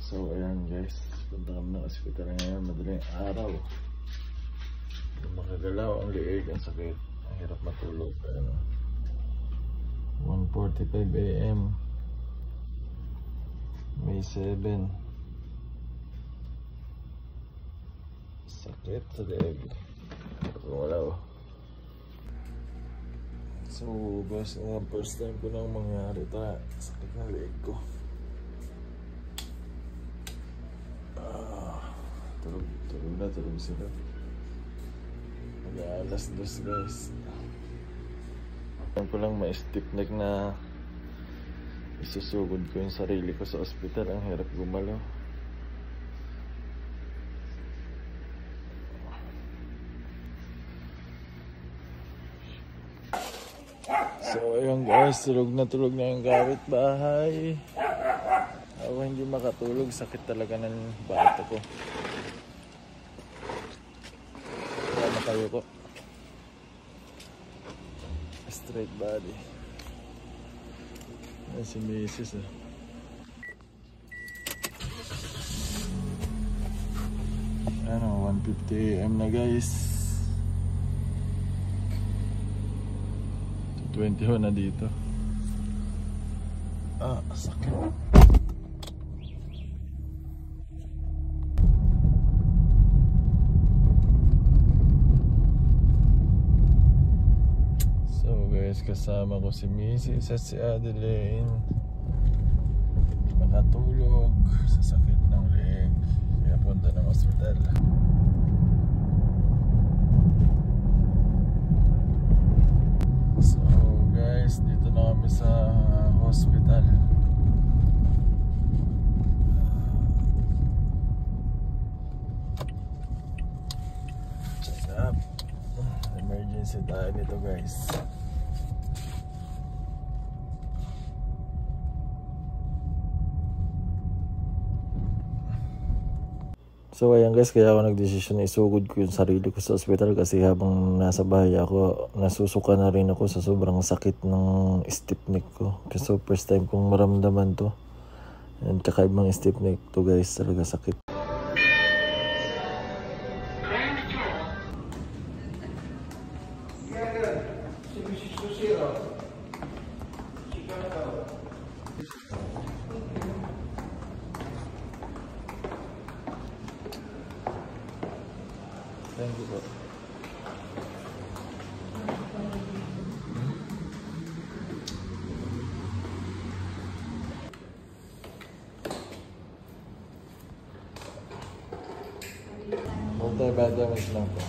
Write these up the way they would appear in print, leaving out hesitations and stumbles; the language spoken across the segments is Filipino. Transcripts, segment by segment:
So ayan guys, punta kami ng ospital ngayon, madaling araw. Hindi makagalaw ang liig, ang sakit, ang hirap matulog. Ano, 1:45 AM, May 7. Sakit sa liig, gumalaw. So guys, first time ko nang mangyari ito, sakit ng liig ko. Tulog sila. Mag-alas 2 guys. Alam ko lang may stiff neck na isusugod ko yung sarili ko sa ospital. Ang hirap gumalaw. So ayun guys, tulog na yung gamit bahay. Ako hindi makatulog, sakit talaga ng bato ko. Kaya matayo ko. Straight body. Yan si Mrs. Ano, 1:50 AM na guys. 21 na dito. Sakit. Kasama ko si Mrs. at si Adeline. Makatulog sa sakit ng leg, kaya punta ng ospital. So guys, dito na kami sa hospital. Check up. Emergency tayo nito guys. So ayan guys, kaya ako nagdesisyon na isugod ko yung sarili ko sa ospital kasi habang nasa bahay ako, nasusuka na rin ako sa sobrang sakit ng stiff neck ko. Kasi first time kong maramdaman to. And kakaibang stiff neck to guys, talaga sakit. Thank you po. Multivitamins lang po.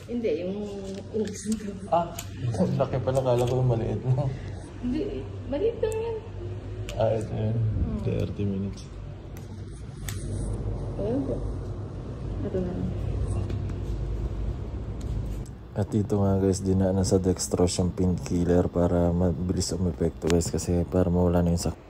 Hindi, yung ulis nito. Laki pala, kala ko maliit mo. Hindi, maliit lang yan. Ito yun. 30 minutes. Ayun po. Ito na lang. At dito nga guys, dinaanan sa dextrose yung painkiller para mabilis umepekto guys, kasi para mawala na yung sakit.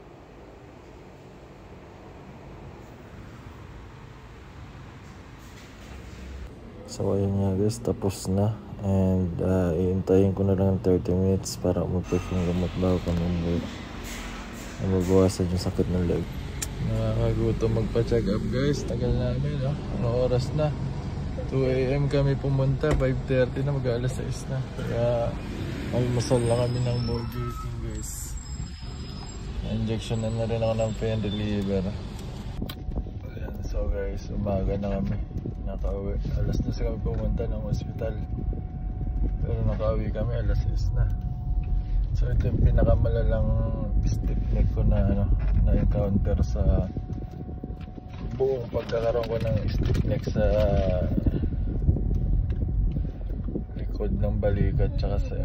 So ayun nga guys, tapos na. And iintayin ko na lang 30 minutes para umipik yung gamot bago kami umuwi. Mabawasan yung sakit ng leg. Nakakagutom magpa-check up guys. Tagal namin, no? Anong oras na? 2 AM kami pumunta, 5:30 na, mag-alas 6 na. Kaya almusal lang kami ng Burger King guys. Injection na rin ako ng pain reliever. Ayan, so guys, umaga na kami. Nakauwi. Alas 2 kami pumunta ng ospital. Pero nakauwi kami alas 6 na. So ito yung pinakamalalang stiff neck ko na encounter sa buong pagkakaroon ko ng stiff neck sa likod ng balikat tsaka sa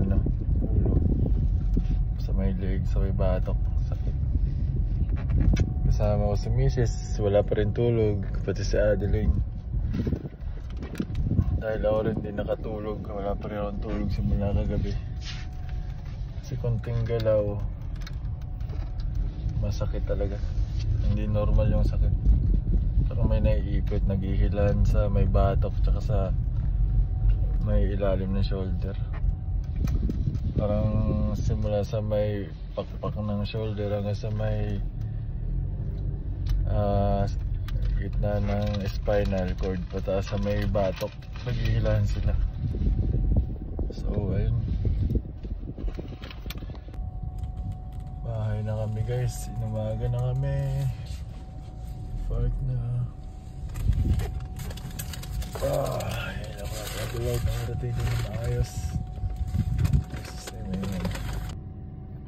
ulo. Sa may leg, sa may batok. Sakit. kasama ko si Mrs. Wala pa rin tulog, pati si Adeline. Dahil ako rin din nakatulog, wala pa rin akong tulog simula kagabi. Kasi konting galaw, masakit talaga. Hindi normal yung sakit. Parang may naiipit, naghihilan sa may batok, tsaka sa may ilalim ng shoulder. Parang simula sa may pakpak ng shoulder hanggang sa may gitna ng spinal cord, pataas sa may batok, naghihilahan sila. So ayun, bahay na kami guys, inumaga na kami, park na. Ayun ako, nag-vlog na narating din na ayos.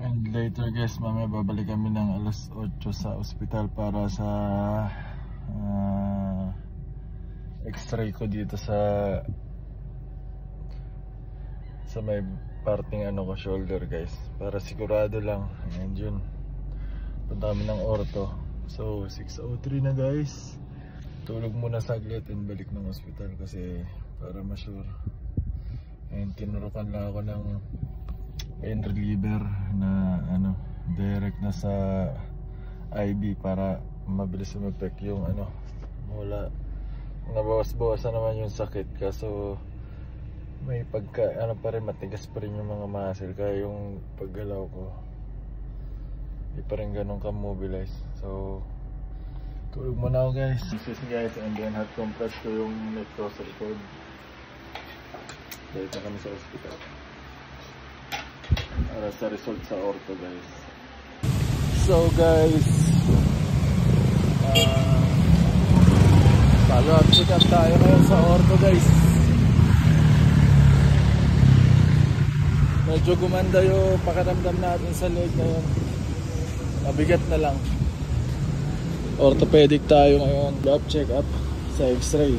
And later guys, mamaya babalik kami ng alas 8 sa ospital para sa x-ray ko dito sa may parting ano ko, shoulder guys, para sigurado lang. And yun, punta kami ng ortho. So 6:03 na guys, tulog muna saglit and balik ng ospital kasi para ma-sure. And tinurukan lang ako ng pain reliever na ano, direct na sa IV para mabilis umepek yung ano, wala, nabawas-bawasan naman yung sakit. Kaso may pagka ano pa rin, matigas pa rin yung mga muscle, kaya yung paggalaw ko di pa rin ganun ka-mobilize. So tulog muna ako guys. This is guys, and then hot compress ko yung neck ko sa likod. Dahil na kami sa hospital para sa result sa ortho guys. So guys, follow-up check up tayo ngayon sa ortho guys. Medyo gumanda yung pakiramdam natin sa leg ngayon. Mabigat na lang. Orthopedic tayo ngayon. Follow-up check up sa x-ray.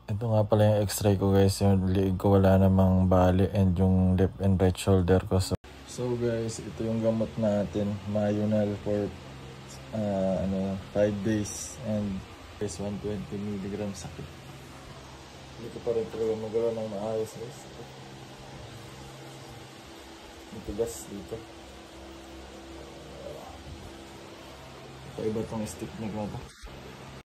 Ito nga pala yung x-ray ko guys. Yung liig ko wala namang bali, and yung left and right shoulder ko. So guys, ito yung gamot natin. Mayonal for 5 days and 120 mg sakit. Hindi ko pa rin talaga magawa ng maayos guys. Matigas dito. Ito iba tong stick na gata.